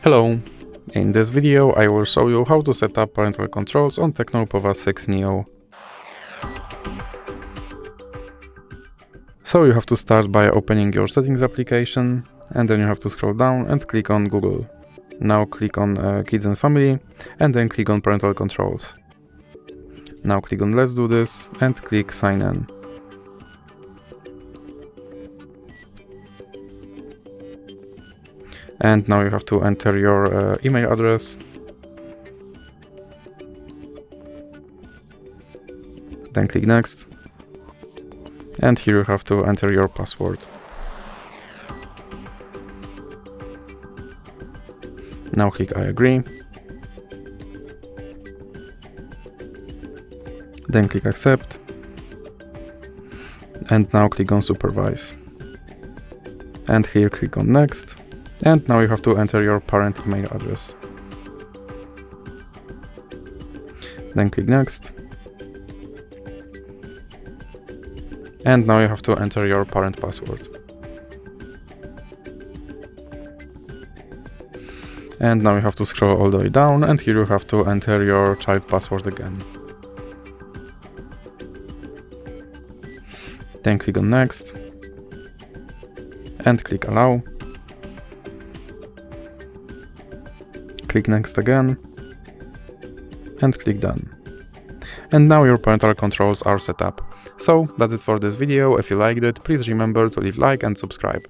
Hello! In this video I will show you how to set up parental controls on TECNO Pova 6 Neo. So you have to start by opening your settings application, and then you have to scroll down and click on Google. Now click on Kids and Family, and then click on Parental Controls. Now click on Let's Do This and click Sign In. And now you have to enter your email address. Then click Next. And here you have to enter your password. Now click I agree. Then click Accept. And now click on Supervise. And here click on Next. And now you have to enter your parent email address. Then click Next. And now you have to enter your parent password. And now you have to scroll all the way down, and here you have to enter your child password again. Then click on Next. And click Allow. Click Next again, and click Done. And now your parental controls are set up. So that's it for this video. If you liked it, please remember to leave a like and subscribe.